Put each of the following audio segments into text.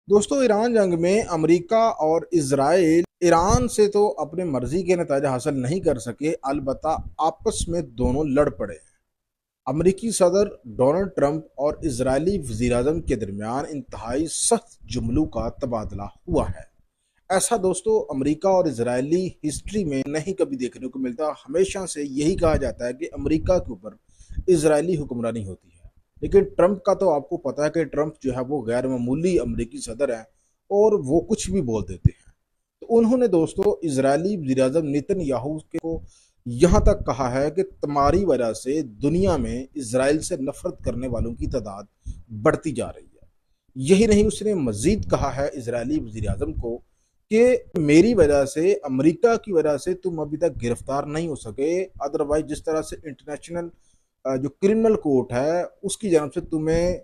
दोस्तों, ईरान जंग में अमेरिका और इजराइल ईरान से तो अपने मर्जी के नतीजे हासिल नहीं कर सके, अलबत्ता आपस में दोनों लड़ पड़े। अमेरिकी सदर डोनाल्ड ट्रंप और इजरायली वज़ीर-ए-आज़म के दरमियान इंतहाई सख्त जुमलों का तबादला हुआ है। ऐसा दोस्तों अमेरिका और इजरायली हिस्ट्री में नहीं कभी देखने को मिलता। हमेशा से यही कहा जाता है कि अमेरिका के ऊपर इजरायली हुक्मरानी होती है, लेकिन ट्रंप का तो आपको पता है कि ट्रंप जो है वो गैर मामूली अमेरिकी सदर है और वो कुछ भी बोल देते हैं। तो उन्होंने दोस्तों इजरायली वज़ीर-ए-आज़म नेतन्याहू को यहाँ तक कहा है कि तुम्हारी वजह से दुनिया में इसराइल से नफरत करने वालों की तादाद बढ़ती जा रही है। यही नहीं, उसने मजीद कहा है इसराइली वज़ीर-ए-आज़म को कि मेरी वजह से, अमेरिका की वजह से तुम अभी तक गिरफ्तार नहीं हो सके, अदरवाइज जिस तरह से इंटरनेशनल जो क्रिमिनल कोर्ट है उसकी जानब से तुम्हें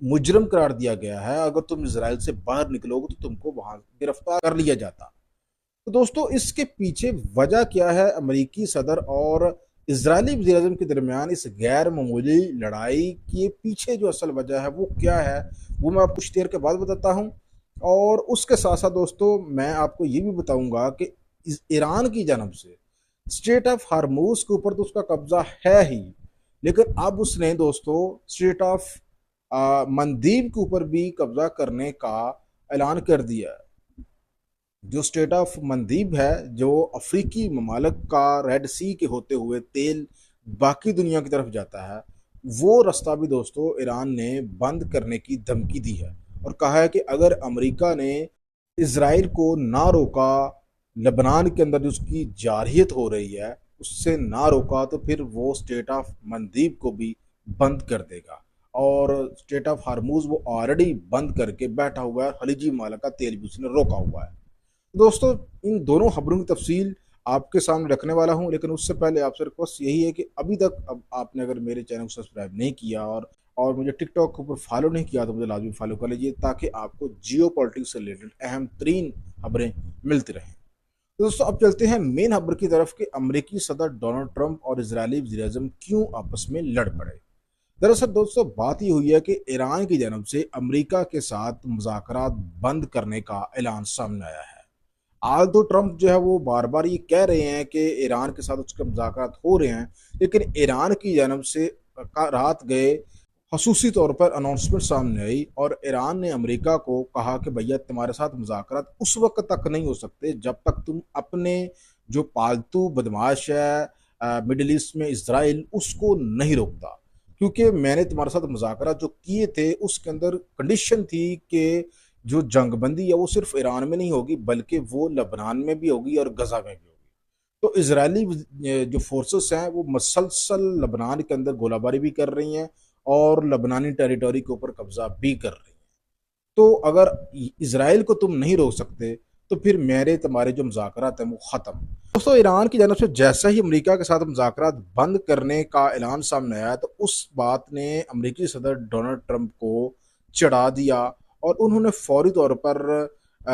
मुजरम करार दिया गया है, अगर तुम इसराइल से बाहर निकलोगे तो तुमको वहां गिरफ्तार कर लिया जाता। तो दोस्तों, इसके पीछे वजह क्या है? अमेरिकी सदर और इजरायली वज़ीर-ए-आज़म के दरमियान इस गैर मामूली लड़ाई के पीछे जो असल वजह है वो क्या है, वो मैं आपको कुछ देर के बाद बताता हूँ। और उसके साथ साथ दोस्तों मैं आपको ये भी बताऊंगा कि ईरान की जानब से स्ट्रेट ऑफ हार्मूज के ऊपर तो उसका कब्जा है ही, लेकिन अब उसने दोस्तों स्ट्रेट ऑफ मंदीब के ऊपर भी कब्जा करने का ऐलान कर दिया है। जो स्टेट ऑफ मंदीब है, जो अफ्रीकी ममालक का रेड सी के होते हुए तेल बाकी दुनिया की तरफ जाता है, वो रास्ता भी दोस्तों ईरान ने बंद करने की धमकी दी है और कहा है कि अगर अमेरिका ने इसराइल को ना रोका, लेबनान के अंदर जो उसकी जारहियत हो रही है उससे ना रोका, तो फिर वो स्टेट ऑफ मंदीब को भी बंद कर देगा। और स्टेट ऑफ हार्मूज वो ऑलरेडी बंद करके बैठा हुआ है, खलीजी मालक का तेल भी उसने रोका हुआ है। दोस्तों, इन दोनों खबरों की तफसील आपके सामने रखने वाला हूं, लेकिन उससे पहले आपसे रिक्वेस्ट यही है कि अभी तक अब आपने अगर मेरे चैनल को सब्सक्राइब नहीं किया और मुझे टिकटॉक के ऊपर फॉलो नहीं किया तो मुझे लाजमी फॉलो कर लीजिए, ताकि आपको जियो पॉलिटिक्स से रिलेटेड अहम तरीन खबरें मिलती रहें। तो दोस्तों, अब चलते हैं मेन खबर की तरफ कि अमेरिकी सदर डोनाल्ड ट्रंप और इजरायली वज़ीर-ए-आज़म क्यों आपस में लड़ पड़े। दरअसल दोस्तों बात ये हुई है कि ईरान की जानब से अमेरिका के साथ मुज़ाकरात बंद करने का ऐलान सामने आया है। आज तो ट्रंप जो है वो बार बार ये कह रहे हैं कि ईरान के साथ उसके मुज़ाकरात हो रहे हैं, लेकिन ईरान की जानब से रात गए खसूसी तौर पर अनाउंसमेंट सामने आई और ईरान ने अमेरिका को कहा कि भैया तुम्हारे साथ मुज़ाकरात उस वक्त तक नहीं हो सकते जब तक तुम अपने जो पालतू बदमाश है मिडिल ईस्ट में इसराइल, उसको नहीं रोकता। क्योंकि मैंने तुम्हारे साथ मुज़ाकरात जो किए थे उसके अंदर कंडीशन थी कि जो जंगबंदी है वो सिर्फ ईरान में नहीं होगी, बल्कि वो लबनान में भी होगी और गजा में भी होगी। तो इजरायली जो फोर्सेस हैं वो मसलसल लबनान के अंदर गोलाबारी भी कर रही हैं और लबनानी टेरिटोरी के ऊपर कब्जा भी कर रही हैं। तो अगर इसराइल को तुम नहीं रोक सकते तो फिर मेरे तुम्हारे जो मुज़ाकरात हैं वो ख़त्म। दोस्तों, ईरान की जानब से जैसा ही अमेरिका के साथ मुज़ाकरात बंद करने का ऐलान सामने आया तो उस बात ने अमेरिकी सदर डोनाल्ड ट्रंप को चढ़ा दिया और उन्होंने फौरी तौर पर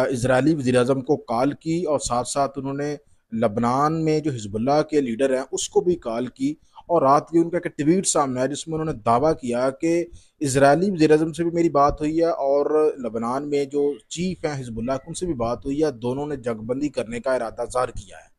इजरायली वज़ीर-ए-आज़म को कॉल की और साथ साथ उन्होंने लबनान में जो हिजबुल्लाह के लीडर हैं उसको भी कॉल की। और रात की उनका एक ट्वीट सामने आया जिसमें उन्होंने दावा किया कि इजरायली वज़ीर-ए-आज़म से भी मेरी बात हुई है और लबनान में जो चीफ हैं हिजबुल्लाह उनसे भी बात हुई है, दोनों ने जंगबंदी करने का इरादा ज़ाहिर किया है।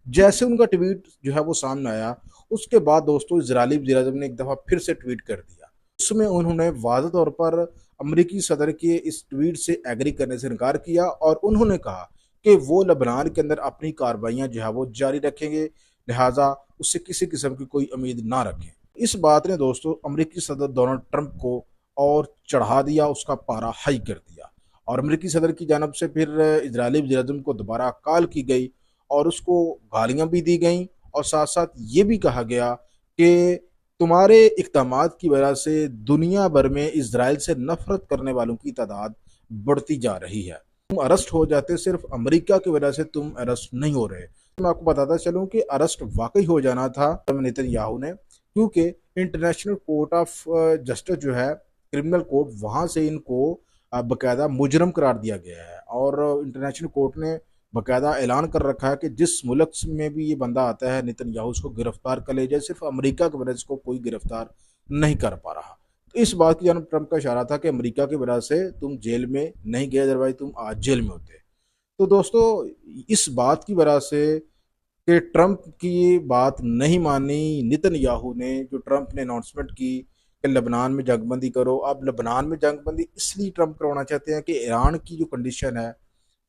जैसे उनका ट्वीट जो है वो सामने आया, उसके बाद दोस्तों इजरायली वज़ीर-ए-आज़म ने एक दफ़ा फिर से ट्वीट कर दिया। उसमें उन्होंने वाज़ेह तौर पर अमेरिकी सदर के इस ट्वीट से एग्री करने से इनकार किया और उन्होंने कहा कि वो लबनान के अंदर अपनी कार्रवाइयाँ जो है वो जारी रखेंगे, लिहाजा उससे किसी किस्म की कोई उम्मीद ना रखें। इस बात ने दोस्तों अमेरिकी सदर डोनाल्ड ट्रंप को और चढ़ा दिया, उसका पारा हाई कर दिया। और अमेरिकी सदर की जानब से फिर इजरायली वज़ीर-ए-आज़म को दोबारा कॉल की गई और उसको गालियाँ भी दी गईं और साथ साथ ये भी कहा गया कि तुम्हारे इक़दामात की वजह से दुनिया भर में इसराइल से नफरत करने वालों की तादाद बढ़ती जा रही है। तुम अरेस्ट हो जाते, सिर्फ अमेरिका की वजह से तुम अरेस्ट नहीं हो रहे। मैं आपको बताता चलूं कि अरेस्ट वाकई हो जाना था नेतन्याहू ने, क्योंकि इंटरनेशनल कोर्ट ऑफ जस्टिस जो है, क्रिमिनल कोर्ट, वहां से इनको बाकायदा मुजरम करार दिया गया है और इंटरनेशनल कोर्ट ने बाकायदा ऐलान कर रखा है कि जिस मुल्क में भी ये बंदा आता है नेतन्याहू उसको गिरफ्तार कर ले जाए, सिर्फ अमेरिका की वजह से इसको कोई गिरफ्तार नहीं कर पा रहा। तो इस बात की जानब ट्रंप का इशारा था कि अमेरिका की वजह से तुम जेल में नहीं गए, अदरवाइज तुम आज जेल में होते। तो दोस्तों, इस बात की वजह से कि ट्रंप की ये बात नहीं मानी नेतन्याहू ने, जो ट्रंप ने अनाउंसमेंट की कि लेबनान में जंगबंदी करो। अब लेबनान में जंगबंदी इसलिए ट्रंप करवाना चाहते हैं कि ईरान की जो कंडीशन है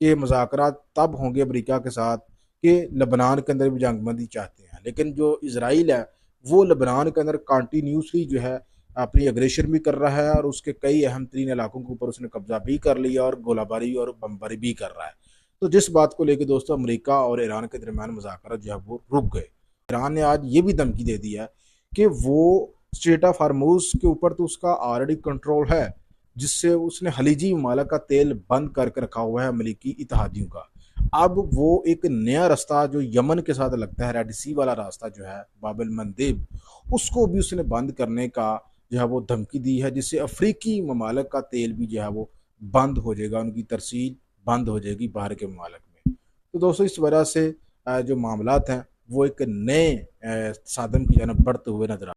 कि मुज़ाकरात तब होंगे अमेरिका के साथ कि लेबनान के अंदर भी जंगबंदी चाहते हैं, लेकिन जो इसराइल है वो लेबनान के अंदर कंटिन्यूसली जो है अपनी अग्रेशन भी कर रहा है और उसके कई अहम तरीन इलाकों के ऊपर उसने कब्जा भी कर लिया और गोलाबारी और बमबारी भी कर रहा है। तो जिस बात को लेकर दोस्तों अमेरिका और ईरान के दरमियान मुज़ाकरात जो है वो रुक गए। ईरान ने आज ये भी धमकी दे दी है कि वो स्ट्रेट ऑफ हार्मूज के ऊपर तो उसका ऑलरेडी कंट्रोल है, जिससे उसने खलीजी ममालिक का तेल बंद करके रखा हुआ है अमेरिकी इत्तेहादियों का। अब वो एक नया रास्ता जो यमन के साथ लगता है, रेड सी वाला रास्ता जो है बाब एल मंदेब, उसको भी उसने बंद करने का जो है वो धमकी दी है, जिससे अफ्रीकी ममालिक का तेल भी जो है वो बंद हो जाएगा, उनकी तरसील बंद हो जाएगी बाहर के ममालिक में। तो दोस्तों, इस वजह से जो मामलात हैं वो एक नए साधन की जानब बढ़ते हुए नजर